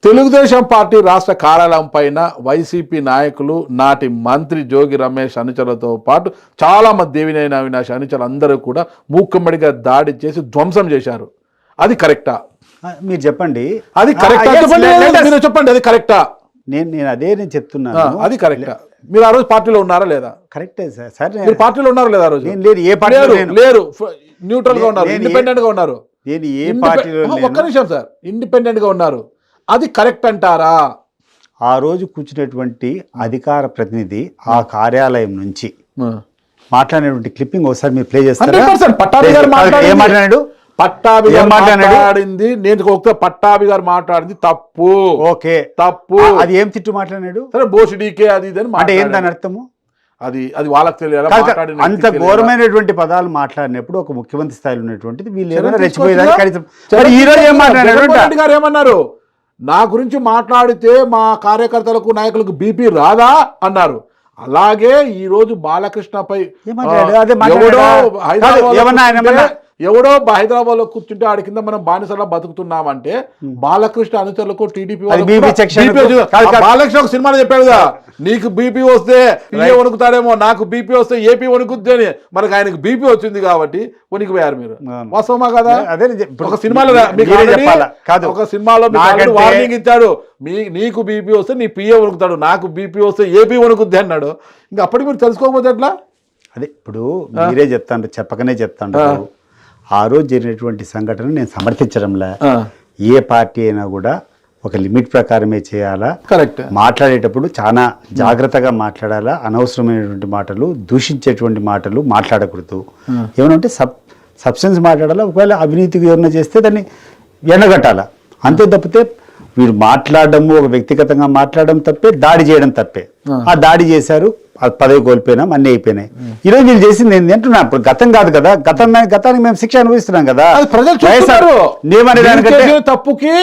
Telugu Desam party రాష్ట్ర కార్యాలయం పైన వైసీపీ నాయకులు నాటి మంత్రి జోగి రమేష్ అనుచరులతో పాటు చాలా మంది దేవినేని అవినాష్ అనుచరులు అందరూ కూడా మూకుమ్మడిగా దాడి చేసి ధ్వంసం చేశారు. అది కరెక్టా? మీరు చెప్పండి. అది కరెక్టా? మీరు చెప్పండి, అది కరెక్టా? నేను చెప్తున్నాను. అది కరెక్టా? మీరు ఆ రోజు పార్టీలో ఉన్నారా లేదా? కరెక్టే సార్. మీరు పార్టీలో ఉన్నారా లేదా? ఆ రోజు లేదు. ఏ పార్టీలో లేరు, న్యూట్రల్ గా ఉన్నారు, ఇండిపెండెంట్ గా ఉన్నారు. నేను ఏ పార్టీలో ఒక్క నిమిషం సార్, ఇండిపెండెంట్ గా ఉన్నారు. అది కరెక్ట్ అంటారా? ఆ రోజు కూర్చున్నటువంటి అధికార ప్రతినిధి ఆ కార్యాలయం నుంచి మాట్లాడినటువంటి క్లిప్పింగ్ ఒకసారి మీరు ప్లే చేస్తారా? పట్టాభి గారు మాట్లాడాడు. పట్టాభి గారు మాట్లాడింది, నేను పట్టాభి గారు మాట్లాడింది తప్పు. ఓకే, తప్పు. అది ఏం తిట్టు మాట్లాడాడు? సరే బోసిడీకే అది ఇది అంటే ఏంటని అర్థము? అది వాళ్ళకి తెలియాలి. అంత ఘోరమైనటువంటి పదాలు మాట్లాడినప్పుడు ఒక ముఖ్యమంత్రి స్థాయిలో ఉన్నటువంటిది వీళ్ళు ఏమైనా రెచ్చిపోయేదాన్ని కనీసం. ఈ రోజు ఏం మాట్లాడారు? గారు ఏమన్నారు? నా గురించి మాట్లాడితే మా కార్యకర్తలకు నాయకులకు బీపీ రాదా అన్నారు. అలాగే ఈ రోజు బాలకృష్ణపై ఎవడో హైదరాబాద్ లో కూర్చుంటే ఆడి కింద మనం బానిసలా బతుకుతున్నామంటే బాలకృష్ణ అనుచరులకు టీడీపీ బాలకృష్ణ ఒక సినిమాలో చెప్పాడుగా, నీకు బీపీ వస్తే ఏ వణుకుతాడేమో, నాకు బీపీ వస్తే ఏపీ వణుకుద్ది అని. మనకు ఆయనకు బీపీ వచ్చింది కాబట్టి వణికిపోయారు. మీరు వాస్తవమా కదా? ఒక సినిమాలో ఒక సినిమాలో వార్నింగ్ ఇచ్చాడు, నీకు బీపీ వస్తే నీ పిఏ వణుకుతాడు, నాకు బీపీ వస్తే ఏపీ వణుకుద్ది అన్నాడు. ఇంకా అప్పటికి మీరు తెలుసుకోకపోతే ఎట్లా? అదే ఇప్పుడు మీరే చెప్తాను, చెప్పకనే చెప్తాను. ఆ రోజు జరిగినటువంటి సంఘటన నేను సమర్థించడంలా. ఏ పార్టీ అయినా కూడా ఒక లిమిట్ ప్రకారమే చేయాలా. కరెక్ట్. మాట్లాడేటప్పుడు చాలా జాగ్రత్తగా మాట్లాడాలా. అనవసరమైనటువంటి మాటలు, దూషించేటువంటి మాటలు మాట్లాడకూడదు. ఏమనంటే సబ్స్టెన్స్ మాట్లాడాలా. ఒకవేళ అవినీతికి ఏమన్నా చేస్తే దాన్ని ఎండగట్టాలా. అంతే తప్పితే వీరు మాట్లాడడము, ఒక వ్యక్తిగతంగా మాట్లాడడం తప్పే, దాడి చేయడం తప్పే. ఆ దాడి చేశారు, పదవి కోల్పోయినాం, అన్నీ అయిపోయినాయి. ఈరోజు వీళ్ళు చేసింది ఏంటి అంటున్నా. ఇప్పుడు గతం కాదు కదా, గతానికి మేము శిక్ష అనుభవిస్తున్నాం కదా. తప్పుకి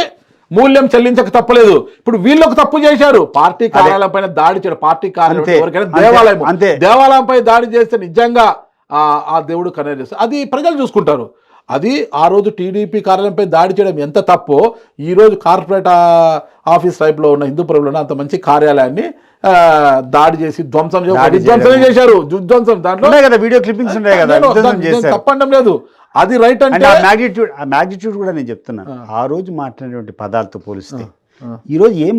మూల్యం చెల్లించక తప్పలేదు. ఇప్పుడు వీళ్ళు ఒక తప్పు చేశారు, పార్టీ కార్యాలయం పైన దాడి చేయడం. పార్టీ కార్యాలయం దేవాలయం, దేవాలయంపై దాడి చేస్తే నిజంగా ఆ దేవుడు కన్నే చేస్తారు. అది ప్రజలు చూసుకుంటారు. అది ఆ రోజు టీడీపీ కార్యాలయంపై దాడి చేయడం ఎంత తప్పో, ఈ రోజు కార్పొరేట్ ఆఫీస్ టైప్లో ఉన్న హిందూపురంలో అంత మంచి కార్యాలయాన్ని దాడి చేసి ధ్వంసం చేశారు. దాంట్లో కదా వీడియో క్లిప్పింగ్స్ ఉన్నాయి కదా, తప్పండం లేదు. అది రైట్ అంటే మ్యాగ్నిట్యూడ్ కూడా నేను చెప్తున్నాను. ఆ రోజు మాట్లాడినటువంటి పదాలతో పోలిస్తే ఈ రోజు ఏం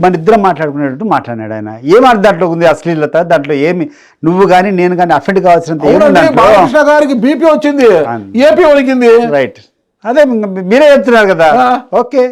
మన ఇద్దరం మాట్లాడుకునేటట్టు మాట్లాడాడు ఆయన. ఏం దాంట్లో ఉంది అశ్లీలత? దాంట్లో ఏమి నువ్వు కానీ నేను కానీ అఫెండ్ కావాల్సినంత బాలకృష్ణ గారికి బీపీ వచ్చింది, ఏపీ వణికింది. రైట్, అదే మీరే చెప్తున్నారు కదా. ఓకే.